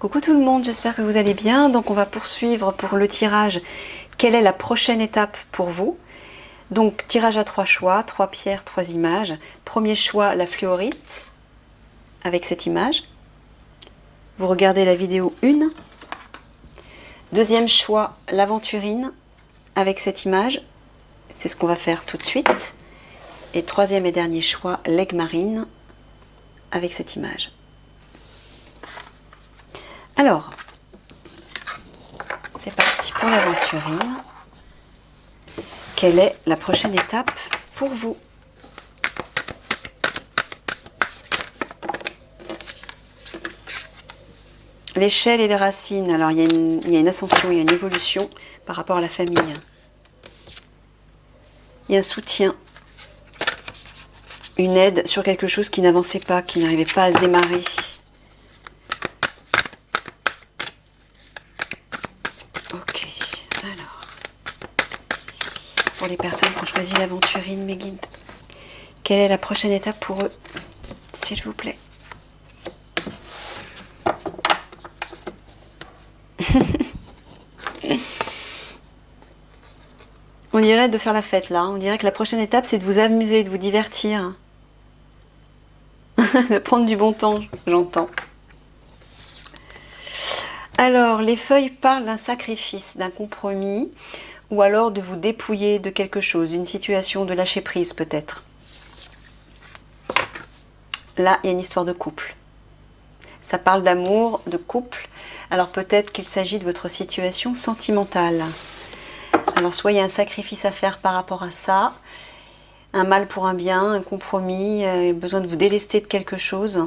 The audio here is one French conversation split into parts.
Coucou tout le monde, j'espère que vous allez bien. Donc on va poursuivre pour le tirage. Quelle est la prochaine étape pour vous? Donc tirage à 3 choix, 3 pierres, 3 images. Premier choix, la fluorite, avec cette image. Vous regardez la vidéo 1. Deuxième choix, l'aventurine, avec cette image. C'est ce qu'on va faire tout de suite. Et troisième et dernier choix, l'aigle marine, avec cette image. Alors, c'est parti pour l'aventurine. Quelle est la prochaine étape pour vous? L'échelle et les racines. Alors, il y a une ascension, il y a une évolution par rapport à la famille. Il y a un soutien, une aide sur quelque chose qui n'avançait pas, qui n'arrivait pas à se démarrer. Ok, alors, pour les personnes qui ont choisi l'aventurine, mes guides, quelle est la prochaine étape pour eux, s'il vous plaît? On dirait de faire la fête là, on dirait que la prochaine étape c'est de vous amuser, de vous divertir. De prendre du bon temps, j'entends. Alors, les feuilles parlent d'un sacrifice, d'un compromis, ou alors de vous dépouiller de quelque chose, d'une situation de lâcher prise peut-être. Là, il y a une histoire de couple. Ça parle d'amour, de couple. Alors peut-être qu'il s'agit de votre situation sentimentale. Alors soit il y a un sacrifice à faire par rapport à ça, un mal pour un bien, un compromis, besoin de vous délester de quelque chose,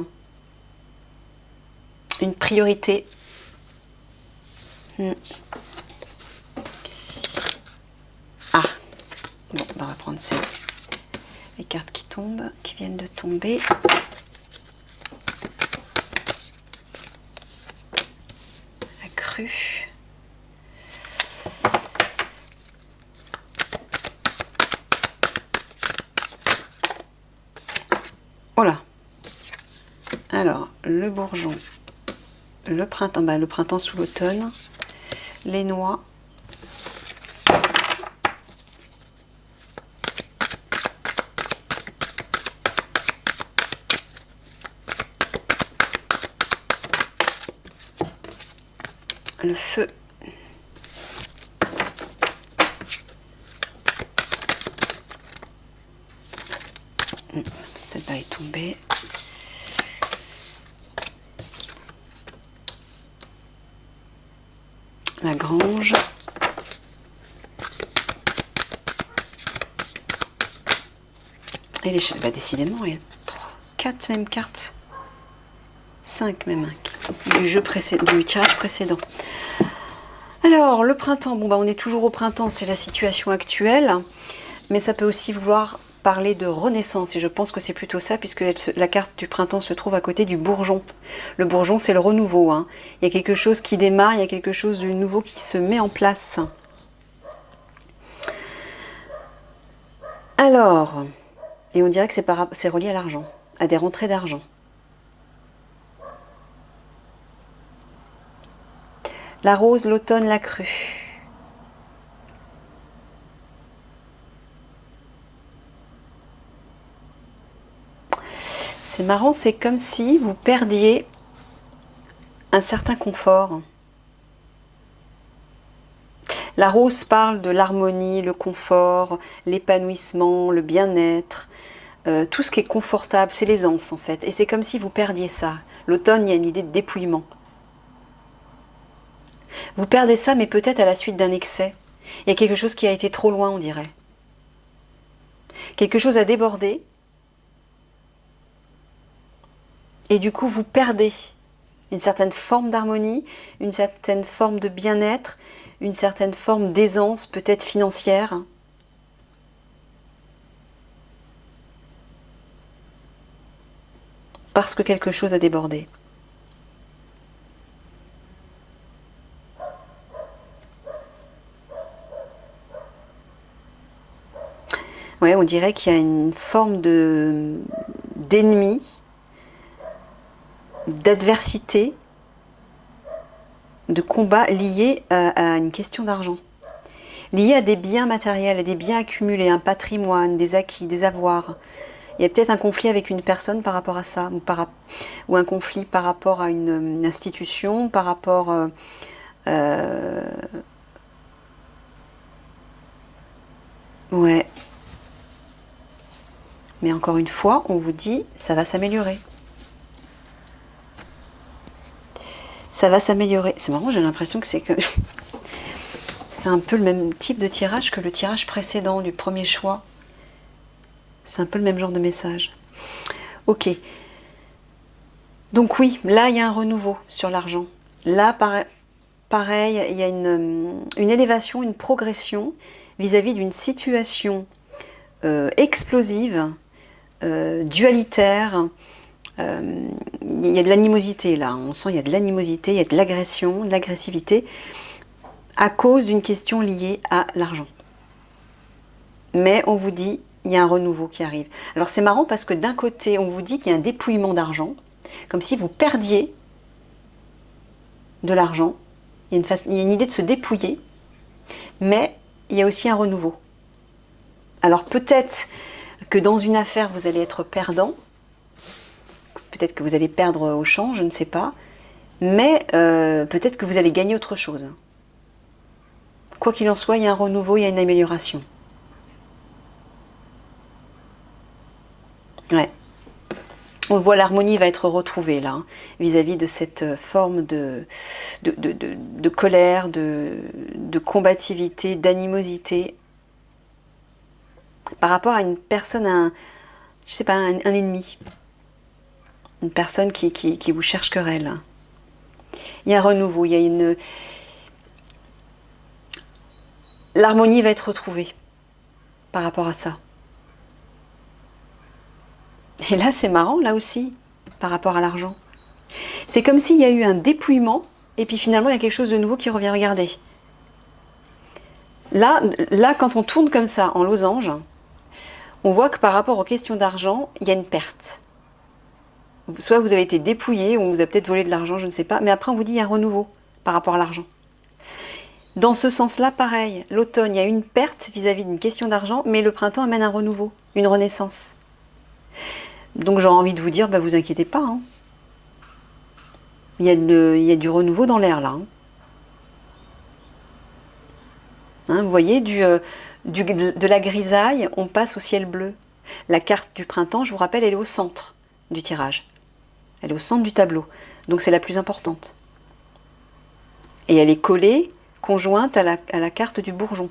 une priorité. Ah, bon, on va prendre les cartes qui tombent, qui viennent de tomber. La crue. Oh là. Alors, le bourgeon, le printemps sous l'automne, les noix, le feu, celle-là est tombée, la grange, et les cheveux. Bah, décidément, il y a 3, 4 mêmes cartes, 5 même, du tirage précédent. Alors, le printemps, bon, bah, on est toujours au printemps, c'est la situation actuelle, mais ça peut aussi vouloir parler de renaissance, et je pense que c'est plutôt ça, puisque la carte du printemps se trouve à côté du bourgeon. Le bourgeon, c'est le renouveau, hein. Il y a quelque chose qui démarre, il y a quelque chose de nouveau qui se met en place. Alors, et on dirait que c'est relié à l'argent, à des rentrées d'argent. La rose, l'automne, la crue. C'est marrant, c'est comme si vous perdiez un certain confort. La rose parle de l'harmonie, le confort, l'épanouissement, le bien-être, tout ce qui est confortable, c'est l'aisance en fait. Et c'est comme si vous perdiez ça. L'automne, il y a une idée de dépouillement. Vous perdez ça, mais peut-être à la suite d'un excès. Il y a quelque chose qui a été trop loin, on dirait. Quelque chose a débordé. Et du coup, vous perdez une certaine forme d'harmonie, une certaine forme de bien-être, une certaine forme d'aisance, peut-être financière. Parce que quelque chose a débordé. Ouais, on dirait qu'il y a une forme d'ennemi, d'adversité de combat lié à une question d'argent. Lié à des biens matériels, à des biens accumulés, un patrimoine, des acquis, des avoirs. Il y a peut-être un conflit avec une personne par rapport à ça, ou un conflit par rapport à une institution, par rapport... ouais. Mais encore une fois, on vous dit, ça va s'améliorer. Ça va s'améliorer. C'est marrant, j'ai l'impression que c'est un peu le même type de tirage que le tirage précédent du premier choix. C'est un peu le même genre de message. Ok. Donc oui, là, il y a un renouveau sur l'argent. Là, pareil, il y a une élévation, une progression vis-à-vis d'une situation explosive, dualitaire. Il y a de l'animosité là, on sent il y a de l'animosité, il y a de l'agression, de l'agressivité, à cause d'une question liée à l'argent. Mais on vous dit, il y a un renouveau qui arrive. Alors c'est marrant parce que d'un côté, on vous dit qu'il y a un dépouillement d'argent, comme si vous perdiez de l'argent. Il y a une idée de se dépouiller, mais il y a aussi un renouveau. Alors peut-être que dans une affaire, vous allez être perdant, peut-être que vous allez perdre au change, je ne sais pas, mais peut-être que vous allez gagner autre chose. Quoi qu'il en soit, il y a un renouveau, il y a une amélioration. Ouais. On le voit, l'harmonie va être retrouvée là, vis-à-vis de cette forme de colère, de combativité, d'animosité, par rapport à une personne, je sais pas, un ennemi. Une personne qui vous cherche querelle. Il y a un renouveau, il y a une... L'harmonie va être retrouvée par rapport à ça. Et là, c'est marrant, là aussi, par rapport à l'argent. C'est comme s'il y a eu un dépouillement, et puis finalement, il y a quelque chose de nouveau qui revient. Regardez. Là, quand on tourne comme ça, en losange, on voit que par rapport aux questions d'argent, il y a une perte. Soit vous avez été dépouillé, ou on vous a peut-être volé de l'argent, je ne sais pas, mais après on vous dit il y a un renouveau par rapport à l'argent. Dans ce sens-là, pareil, l'automne, il y a une perte vis-à-vis d'une question d'argent, mais le printemps amène un renouveau, une renaissance. Donc j'ai envie de vous dire, vous inquiétez pas. Hein. Il y a du renouveau dans l'air là. Hein, vous voyez, de la grisaille, on passe au ciel bleu. La carte du printemps, je vous rappelle, elle est au centre du tirage. Elle est au centre du tableau. Donc c'est la plus importante. Et elle est collée, conjointe à la carte du bourgeon.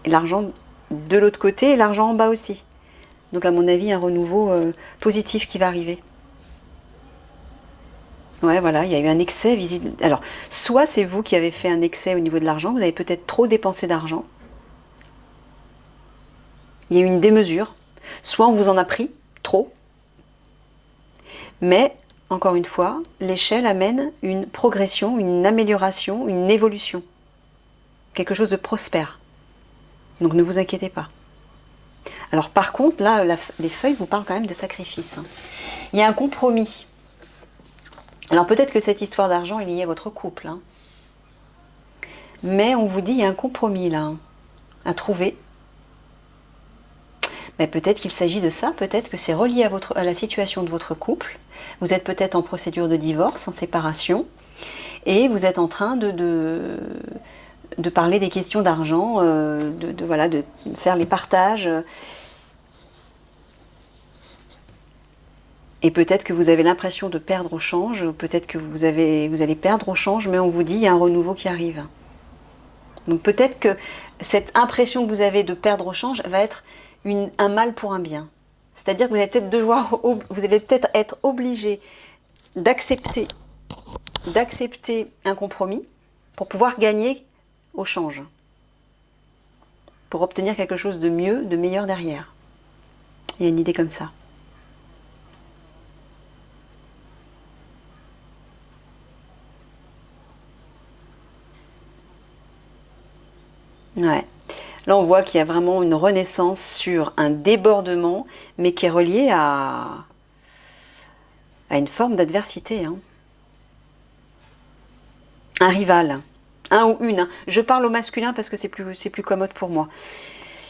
Et l'argent de l'autre côté et l'argent en bas aussi. Donc à mon avis, un renouveau positif qui va arriver. Ouais, voilà, il y a eu un excès visible. Alors, soit c'est vous qui avez fait un excès au niveau de l'argent, vous avez peut-être trop dépensé d'argent. Il y a eu une démesure. Soit on vous en a pris, trop. Mais, encore une fois, l'échelle amène une progression, une amélioration, une évolution. Quelque chose de prospère. Donc ne vous inquiétez pas. Alors par contre, là, les feuilles vous parlent quand même de sacrifice. Hein. Il y a un compromis. Alors peut-être que cette histoire d'argent est liée à votre couple. Hein. Mais on vous dit, il y a un compromis là, à trouver. Mais peut-être qu'il s'agit de ça, peut-être que c'est relié à la situation de votre couple. Vous êtes peut-être en procédure de divorce, en séparation, et vous êtes en train de parler des questions d'argent, voilà, de faire les partages. Et peut-être que vous avez l'impression de perdre au change, peut-être que vous allez perdre au change, mais on vous dit il y a un renouveau qui arrive. Donc peut-être que cette impression que vous avez de perdre au change va être un mal pour un bien. C'est-à-dire que vous allez peut-être être obligé d'accepter un compromis pour pouvoir gagner au change. Pour obtenir quelque chose de mieux, de meilleur derrière. Il y a une idée comme ça. Ouais. Là, on voit qu'il y a vraiment une renaissance sur un débordement, mais qui est relié à une forme d'adversité. Hein. un rival, un ou une. Hein. Je parle au masculin parce que c'est plus commode pour moi.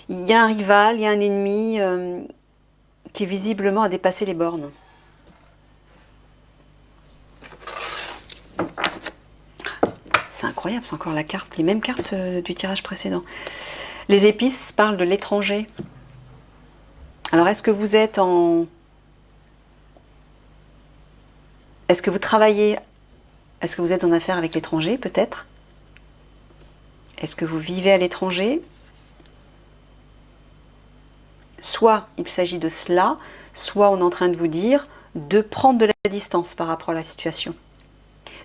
Il y a un rival, il y a un ennemi qui visiblement a dépassé les bornes. C'est incroyable, c'est encore la carte, les mêmes cartes du tirage précédent. Les épices parlent de l'étranger. Alors, est-ce que vous êtes en... Est-ce que vous travaillez... Est-ce que vous êtes en affaire avec l'étranger, peut-être? Est-ce que vous vivez à l'étranger? Soit il s'agit de cela, soit on est en train de vous dire de prendre de la distance par rapport à la situation,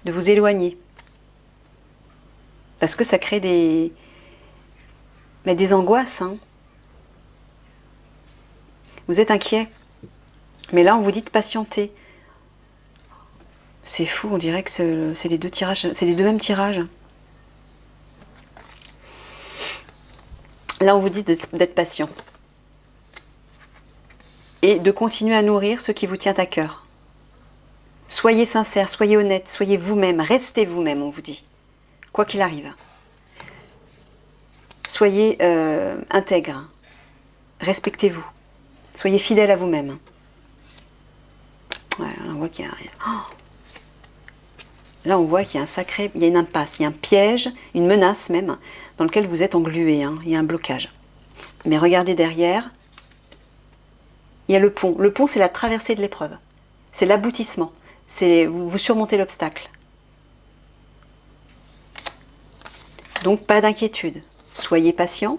de vous éloigner. Parce que ça crée des angoisses. Hein. Vous êtes inquiet. Mais là, on vous dit de patienter. C'est fou, on dirait que c'est les deux tirages, c'est les deux mêmes tirages. Là, on vous dit d'être patient. Et de continuer à nourrir ce qui vous tient à cœur. Soyez sincère, soyez honnête, soyez vous-même, restez vous-même, on vous dit. Quoi qu'il arrive. Soyez intègre. Respectez-vous. Soyez fidèle à vous-même. Ouais, on voit qu'il y a... Oh. Là, on voit qu'il y a il y a une impasse, il y a un piège, une menace même, dans lequel vous êtes englué. Hein. Il y a un blocage. Mais regardez derrière, il y a le pont. Le pont, c'est la traversée de l'épreuve. C'est l'aboutissement. Vous surmontez l'obstacle. Donc, pas d'inquiétude. Soyez patient.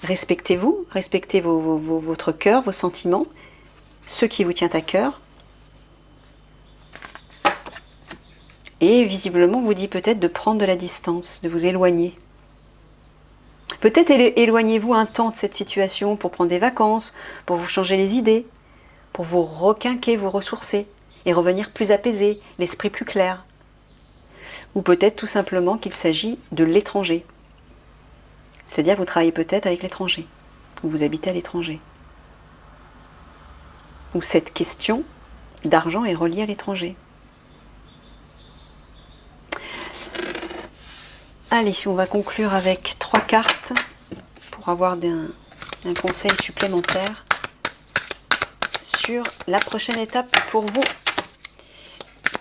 Respectez-vous. Respectez votre cœur, vos sentiments, ce qui vous tient à cœur. Et visiblement, on vous dit peut-être de prendre de la distance, de vous éloigner. Peut-être éloignez-vous un temps de cette situation pour prendre des vacances, pour vous changer les idées, pour vous requinquer, vous ressourcer et revenir plus apaisé, l'esprit plus clair. Ou peut-être tout simplement qu'il s'agit de l'étranger. C'est-à-dire vous travaillez peut-être avec l'étranger, ou vous habitez à l'étranger. Ou cette question d'argent est reliée à l'étranger. Allez, on va conclure avec 3 cartes pour avoir un conseil supplémentaire sur la prochaine étape pour vous.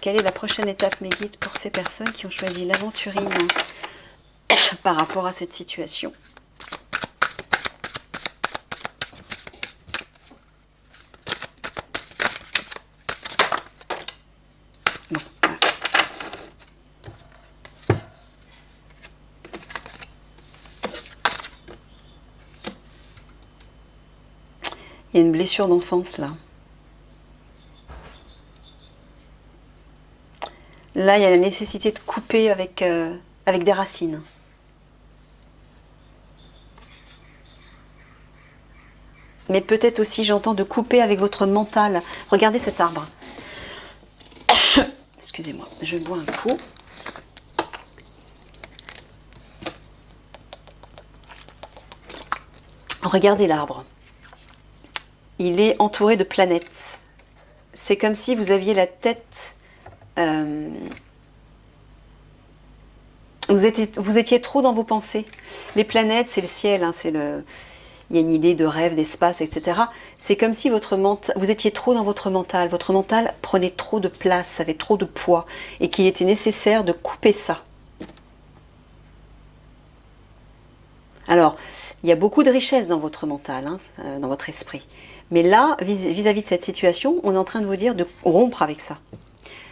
Quelle est la prochaine étape, mes guides, pour ces personnes qui ont choisi l'aventurine par rapport à cette situation? Bon, voilà. Il y a une blessure d'enfance là. Là, il y a la nécessité de couper avec des racines. Mais peut-être aussi, j'entends, de couper avec votre mental. Regardez cet arbre. Excusez-moi, je bois un coup. Regardez l'arbre. Il est entouré de planètes. C'est comme si vous aviez la tête... vous étiez trop dans vos pensées. Les planètes, c'est le ciel, hein, il y a une idée de rêve, d'espace, etc. C'est comme si vous étiez trop dans votre mental. Votre mental prenait trop de place, avait trop de poids, et qu'il était nécessaire de couper ça. Alors, il y a beaucoup de richesse dans votre mental, hein, dans votre esprit. Mais là, vis-à-vis de cette situation, on est en train de vous dire de rompre avec ça.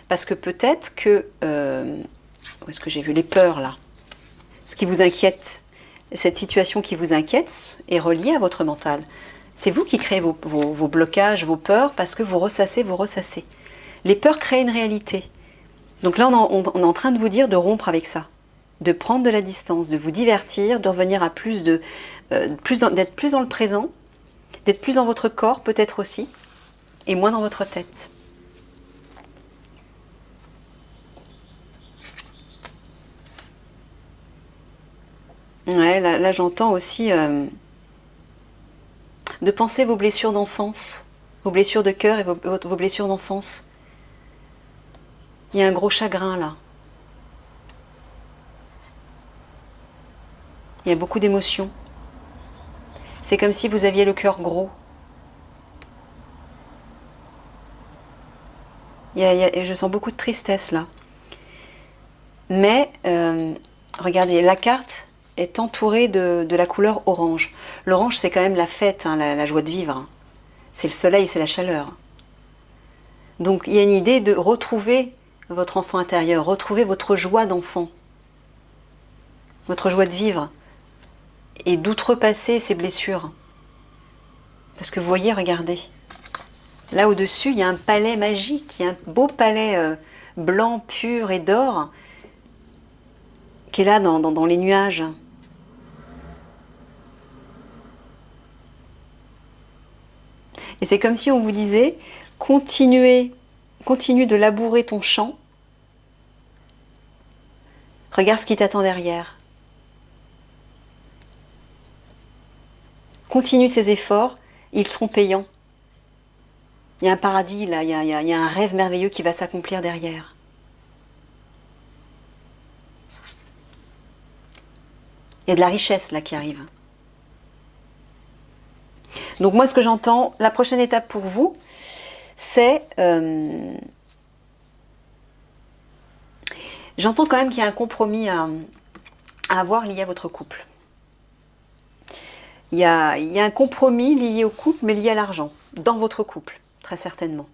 Parce que peut-être que... où est-ce que j'ai vu les peurs là? Ce qui vous inquiète, cette situation qui vous inquiète est reliée à votre mental. C'est vous qui créez vos blocages, vos peurs, parce que vous ressassez. Les peurs créent une réalité. Donc là, on est en train de vous dire de rompre avec ça. De prendre de la distance, de vous divertir, de revenir à d'être plus dans le présent, d'être plus dans votre corps peut-être aussi, et moins dans votre tête. Ouais, là j'entends aussi de penser vos blessures d'enfance, vos blessures de cœur et vos blessures d'enfance. Il y a un gros chagrin là. Il y a beaucoup d'émotions. C'est comme si vous aviez le cœur gros. Et je sens beaucoup de tristesse là. Mais, regardez, la carte est entourée de la couleur orange. L'orange, c'est quand même la fête, hein, la joie de vivre. C'est le soleil, c'est la chaleur. Donc, il y a une idée de retrouver votre enfant intérieur, retrouver votre joie d'enfant, votre joie de vivre, et d'outrepasser ces blessures. Parce que vous voyez, regardez, là au-dessus, il y a un palais magique, il y a un beau palais blanc, pur et d'or, qui est là dans les nuages. Et c'est comme si on vous disait, continue de labourer ton champ, regarde ce qui t'attend derrière. Continue ces efforts, ils seront payants. Il y a un paradis là, il y a un rêve merveilleux qui va s'accomplir derrière. Il y a de la richesse là qui arrive. Donc moi ce que j'entends, la prochaine étape pour vous, c'est... j'entends quand même qu'il y a un compromis à avoir lié à votre couple. Il y a un compromis lié au couple, mais lié à l'argent, dans votre couple, très certainement.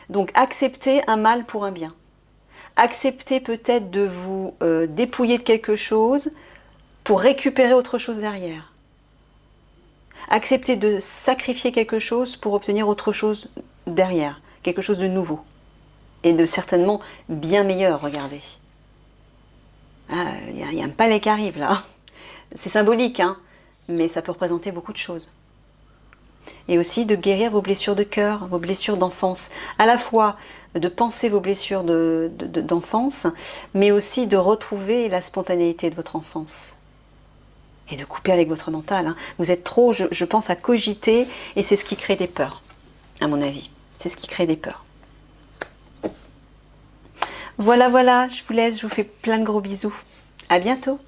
Donc acceptez un mal pour un bien. Acceptez peut-être de vous dépouiller de quelque chose pour récupérer autre chose derrière. Acceptez de sacrifier quelque chose pour obtenir autre chose derrière, quelque chose de nouveau. Et de certainement bien meilleur, regardez. Ah, il y a un palais qui arrive là. C'est symbolique, hein, mais ça peut représenter beaucoup de choses. Et aussi de guérir vos blessures de cœur, vos blessures d'enfance. À la fois de penser vos blessures d'enfance, mais aussi de retrouver la spontanéité de votre enfance. Et de couper avec votre mental. Hein. Vous êtes trop, je pense, à cogiter, et c'est ce qui crée des peurs, à mon avis. C'est ce qui crée des peurs. Voilà, je vous laisse, je vous fais plein de gros bisous. À bientôt.